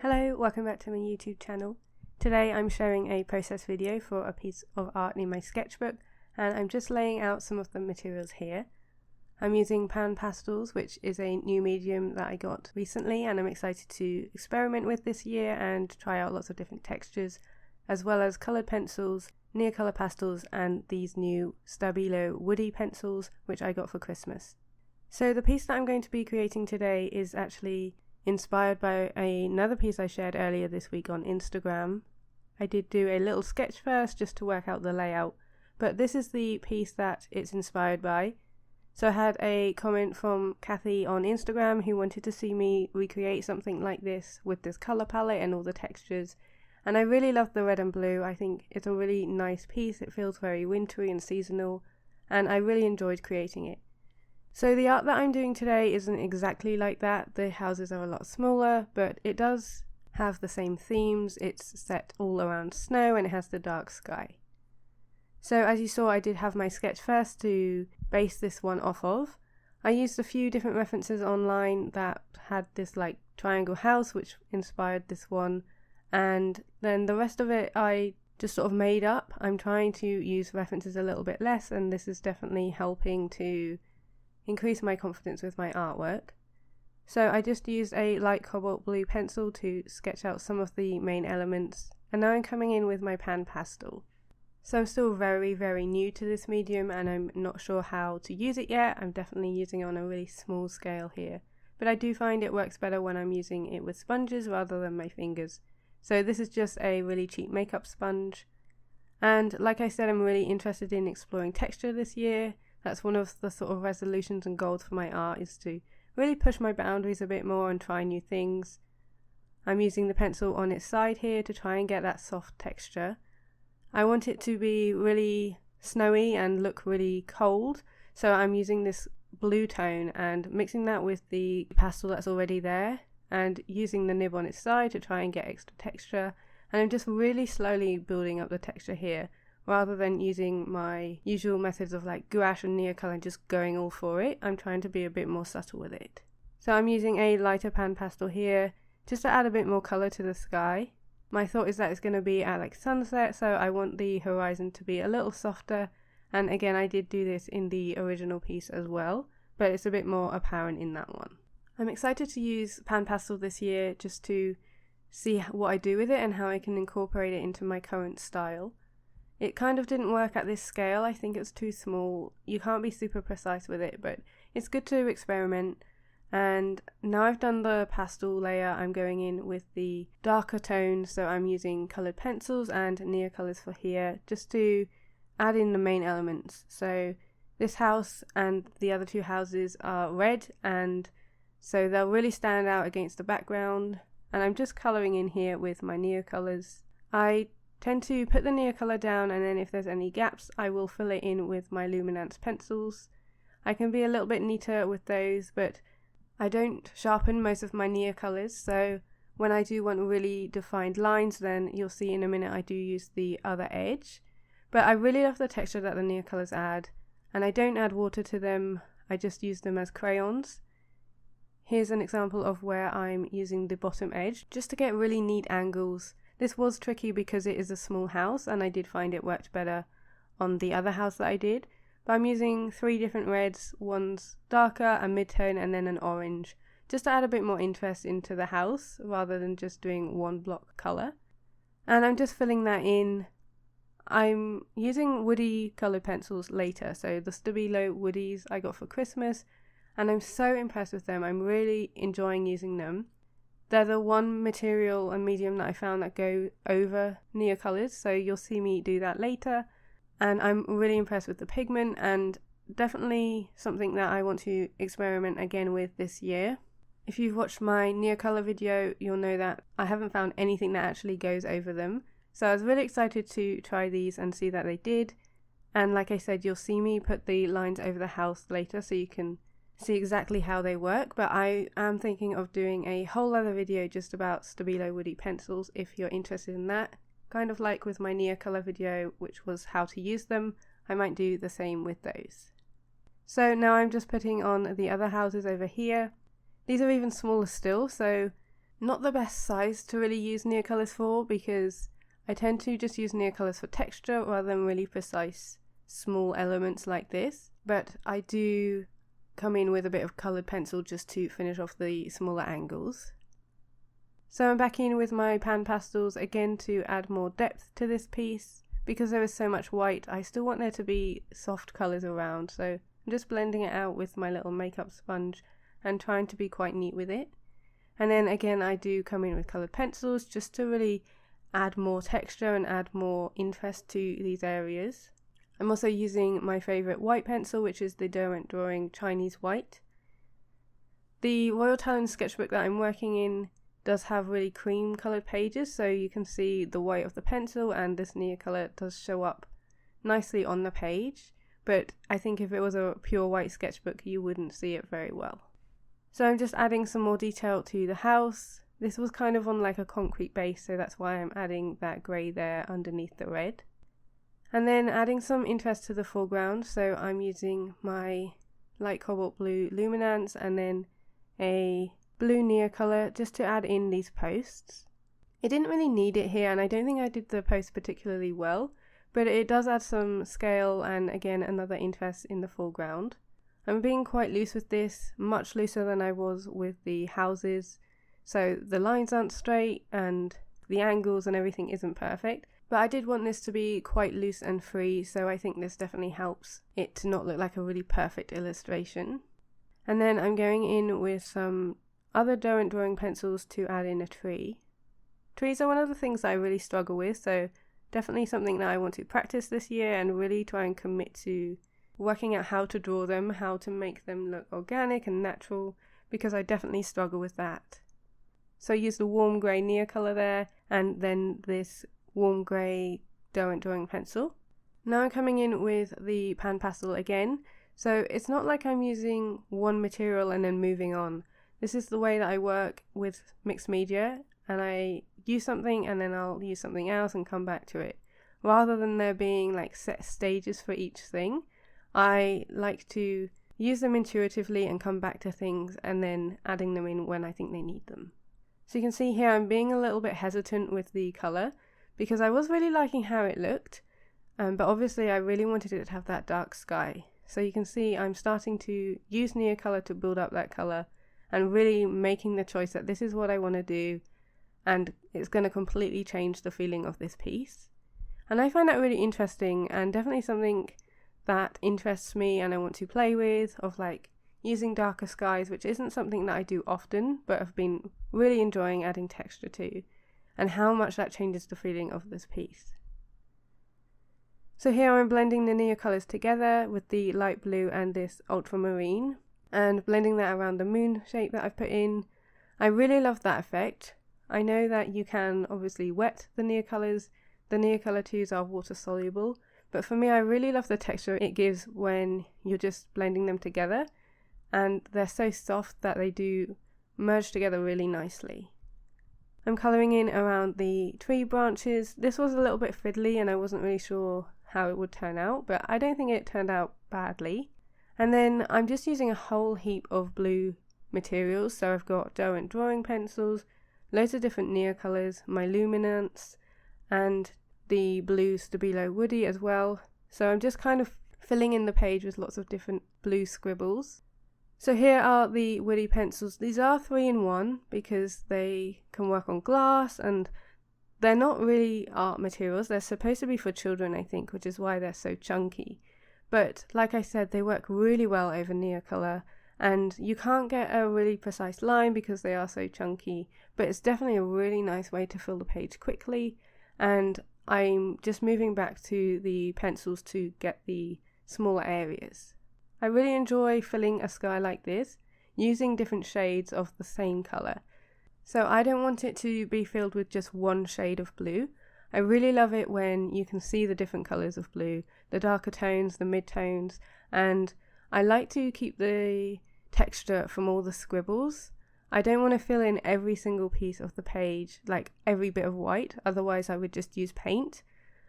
Hello, welcome back to my YouTube channel. Today I'm sharing a process video for a piece of art in my sketchbook, and I'm just laying out some of the materials here. I'm using pan pastels, which is a new medium that I got recently and I'm excited to experiment with this year and try out lots of different textures, as well as coloured pencils, near-colour pastels, and these new Stabilo woody pencils which I got for Christmas. So the piece that I'm going to be creating today is actually inspired by another piece I shared earlier this week on Instagram. I did do a little sketch first just to work out the layout, but this is the piece that it's inspired by. So I had a comment from Kathy on Instagram who wanted to see me recreate something like this with this colour palette and all the textures, and I really love the red and blue. I think it's a really nice piece. It feels very wintry and seasonal, and I really enjoyed creating it. So the art that I'm doing today isn't exactly like that. The houses are a lot smaller, but it does have the same themes. It's set all around snow and it has the dark sky. So as you saw, I did have my sketch first to base this one off of. I used a few different references online that had this like triangle house which inspired this one, and then the rest of it I just sort of made up. I'm trying to use references a little bit less, and this is definitely helping to increase my confidence with my artwork. So I just used a light cobalt blue pencil to sketch out some of the main elements, and now I'm coming in with my pan pastel. So I'm still very new to this medium and I'm not sure how to use it yet. I'm definitely using it on a really small scale here, but I do find it works better when I'm using it with sponges rather than my fingers. So this is just a really cheap makeup sponge, and like I said, I'm really interested in exploring texture this year. That's one of the sort of resolutions and goals for my art, is to really push my boundaries a bit more and try new things. I'm using the pencil on its side here to try and get that soft texture. I want it to be really snowy and look really cold, so I'm using this blue tone and mixing that with the pastel that's already there and using the nib on its side to try and get extra texture. And I'm just really slowly building up the texture here, rather than using my usual methods of like gouache and near-colour and just going all for it. I'm trying to be a bit more subtle with it. So I'm using a lighter pan pastel here just to add a bit more colour to the sky. My thought is that it's going to be at like sunset, so I want the horizon to be a little softer, and again I did do this in the original piece as well, but it's a bit more apparent in that one. I'm excited to use pan pastel this year just to see what I do with it and how I can incorporate it into my current style. It kind of didn't work at this scale. I think it's too small. You can't be super precise with it, but it's good to experiment. And now I've done the pastel layer, I'm going in with the darker tones, so I'm using coloured pencils and near colours for here just to add in the main elements. So this house and the other two houses are red, and so they'll really stand out against the background, and I'm just colouring in here with my near colours. I tend to put the near colour down, and then if there's any gaps I will fill it in with my luminance pencils. I can be a little bit neater with those, but I don't sharpen most of my near colours, so when I do want really defined lines, then you'll see in a minute I do use the other edge. But I really love the texture that the near colours add, and I don't add water to them, I just use them as crayons. Here's an example of where I'm using the bottom edge just to get really neat angles. This was tricky because it is a small house, and I did find it worked better on the other house that I did. But I'm using 3 different reds, one's darker, a mid-tone, and then an orange, just to add a bit more interest into the house rather than just doing one block colour. And I'm just filling that in. I'm using woody coloured pencils later, so the Stabilo woodies I got for Christmas, and I'm so impressed with them. I'm really enjoying using them. They're the one material and medium that I found that go over near colours, so you'll see me do that later. And I'm really impressed with the pigment, and definitely something that I want to experiment again with this year. If you've watched my near colour video, you'll know that I haven't found anything that actually goes over them. So I was really excited to try these and see that they did. And like I said, you'll see me put the lines over the house later so you can see exactly how they work, but I am thinking of doing a whole other video just about Stabilo woody pencils if you're interested in that. Kind of like with my near colour video, which was how to use them, I might do the same with those. So now I'm just putting on the other houses over here. These are even smaller still, so not the best size to really use Neocolors for, because I tend to just use Neocolors for texture rather than really precise small elements like this, but I do come in with a bit of coloured pencil just to finish off the smaller angles. So I'm back in with my pan pastels again to add more depth to this piece. Because there is so much white, I still want there to be soft colours around, so I'm just blending it out with my little makeup sponge and trying to be quite neat with it. And then again I do come in with coloured pencils just to really add more texture and add more interest to these areas. I'm also using my favourite white pencil, which is the Derwent Drawing Chinese White. The Royal Talon sketchbook that I'm working in does have really cream coloured pages, so you can see the white of the pencil, and this Neocolor does show up nicely on the page, but I think if it was a pure white sketchbook you wouldn't see it very well. So I'm just adding some more detail to the house. This was kind of on like a concrete base, so that's why I'm adding that grey there underneath the red. And then adding some interest to the foreground, so I'm using my light cobalt blue luminance and then a blue Neocolor just to add in these posts. It didn't really need it here, and I don't think I did the post particularly well, but it does add some scale and again another interest in the foreground. I'm being quite loose with this, much looser than I was with the houses, so the lines aren't straight and the angles and everything isn't perfect, but I did want this to be quite loose and free, so I think this definitely helps it to not look like a really perfect illustration. And then I'm going in with some other Derwent Drawing pencils to add in a tree. Trees are one of the things that I really struggle with, so definitely something that I want to practice this year and really try and commit to working out how to draw them, how to make them look organic and natural, because I definitely struggle with that. So I used the warm grey Neocolor there, and then this warm grey Derwent Drawing pencil. Now I'm coming in with the pan pastel again, so it's not like I'm using one material and then moving on. This is the way that I work with mixed media, and I use something and then I'll use something else and come back to it. Rather than there being like set stages for each thing, I like to use them intuitively and come back to things and then adding them in when I think they need them. So you can see here I'm being a little bit hesitant with the colour because I was really liking how it looked, but obviously I really wanted it to have that dark sky. So you can see I'm starting to use Neocolor to build up that colour and really making the choice that this is what I want to do, and it's going to completely change the feeling of this piece. And I find that really interesting and definitely something that interests me and I want to play with, of like using darker skies, which isn't something that I do often but have been really enjoying adding texture to, and how much that changes the feeling of this piece. So here I'm blending the Neocolors together with the light blue and this ultramarine, and blending that around the moon shape that I've put in. I really love that effect. I know that you can obviously wet the Neocolors. The Neocolor 2s are water soluble, but for me I really love the texture it gives when you're just blending them together, and they're so soft that they do merge together really nicely. I'm colouring in around the tree branches. This was a little bit fiddly and I wasn't really sure how it would turn out, but I don't think it turned out badly. And then I'm just using a whole heap of blue materials, so I've got Derwent Drawing pencils, loads of different Neocolors, my luminance, and the blue Stabilo Woody as well. So I'm just kind of filling in the page with lots of different blue scribbles. So here are the Woody pencils. These are 3-in-1 because they can work on glass, and they're not really art materials. They're supposed to be for children, I think, which is why they're so chunky. But like I said, they work really well over Neocolor, and you can't get a really precise line because they are so chunky, but it's definitely a really nice way to fill the page quickly. And I'm just moving back to the pencils to get the smaller areas. I really enjoy filling a sky like this using different shades of the same colour. So I don't want it to be filled with just one shade of blue. I really love it when you can see the different colours of blue, the darker tones, the mid-tones, and I like to keep the texture from all the scribbles. I don't want to fill in every single piece of the page, like every bit of white, otherwise I would just use paint.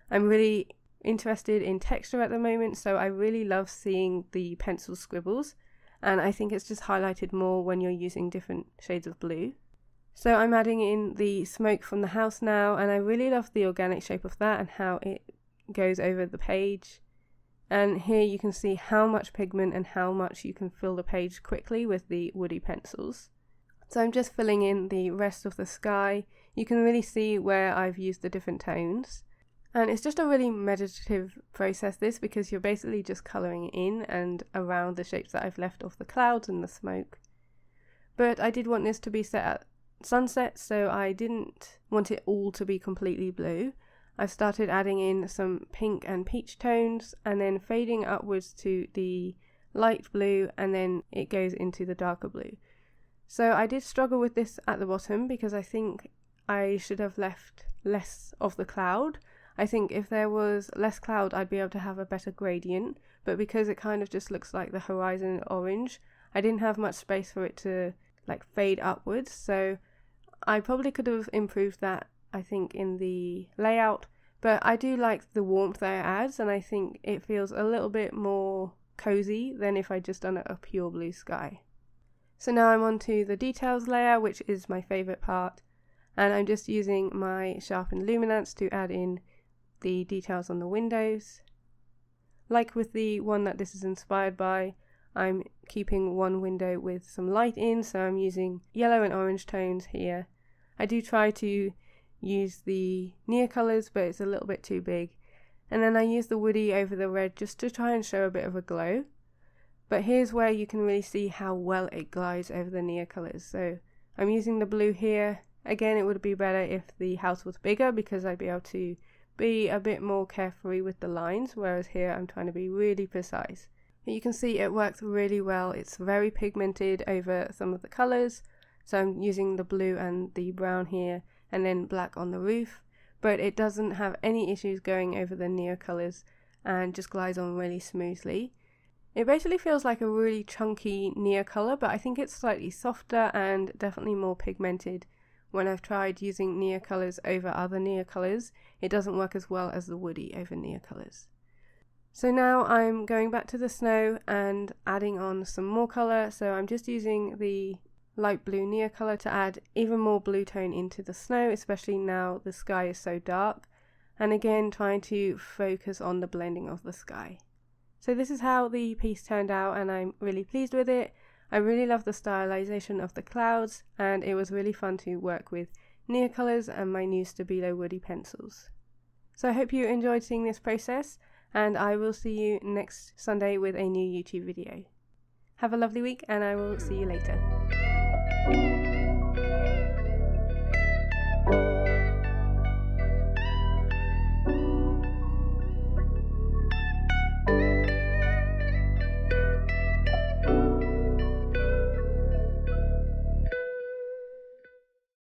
I'm really interested in texture at the moment, so I really love seeing the pencil scribbles, and I think it's just highlighted more when you're using different shades of blue. So I'm adding in the smoke from the house now, and I really love the organic shape of that and how it goes over the page. And here you can see how much pigment and how much you can fill the page quickly with the woody pencils. So I'm just filling in the rest of the sky. You can really see where I've used the different tones. And it's just a really meditative process, this, because you're basically just colouring in and around the shapes that I've left of the clouds and the smoke. But I did want this to be set at sunset, so I didn't want it all to be completely blue. I've started adding in some pink and peach tones and then fading upwards to the light blue, and then it goes into the darker blue. So I did struggle with this at the bottom because I think I should have left less of the cloud. I think if there was less cloud I'd be able to have a better gradient, but because it kind of just looks like the horizon orange, I didn't have much space for it to like fade upwards, so I probably could have improved that, I think, in the layout. But I do like the warmth that it adds, and I think it feels a little bit more cozy than if I just done a pure blue sky. So now I'm on to the details layer, which is my favourite part, and I'm just using my sharpened luminance to add in the details on the windows. Like with the one that this is inspired by, I'm keeping one window with some light in, so I'm using yellow and orange tones here. I do try to use the near colours, but it's a little bit too big. And then I use the woody over the red just to try and show a bit of a glow. But here's where you can really see how well it glides over the near colours. So I'm using the blue here. Again, it would be better if the house was bigger because I'd be able to be a bit more carefree with the lines, whereas here I'm trying to be really precise. You can see it works really well. It's very pigmented over some of the colours. So I'm using the blue and the brown here, and then black on the roof, but it doesn't have any issues going over the near colours and just glides on really smoothly. It basically feels like a really chunky near colour, but I think it's slightly softer and definitely more pigmented. When I've tried using near colours over other near colours, it doesn't work as well as the woody over near colours. So now I'm going back to the snow and adding on some more colour, so I'm just using the light blue near colour to add even more blue tone into the snow, especially now the sky is so dark, and again trying to focus on the blending of the sky. So this is how the piece turned out, and I'm really pleased with it. I really love the stylization of the clouds, and it was really fun to work with near colours and my new Stabilo woody pencils. So I hope you enjoyed seeing this process, and I will see you next Sunday with a new YouTube video. Have a lovely week, and I will see you later.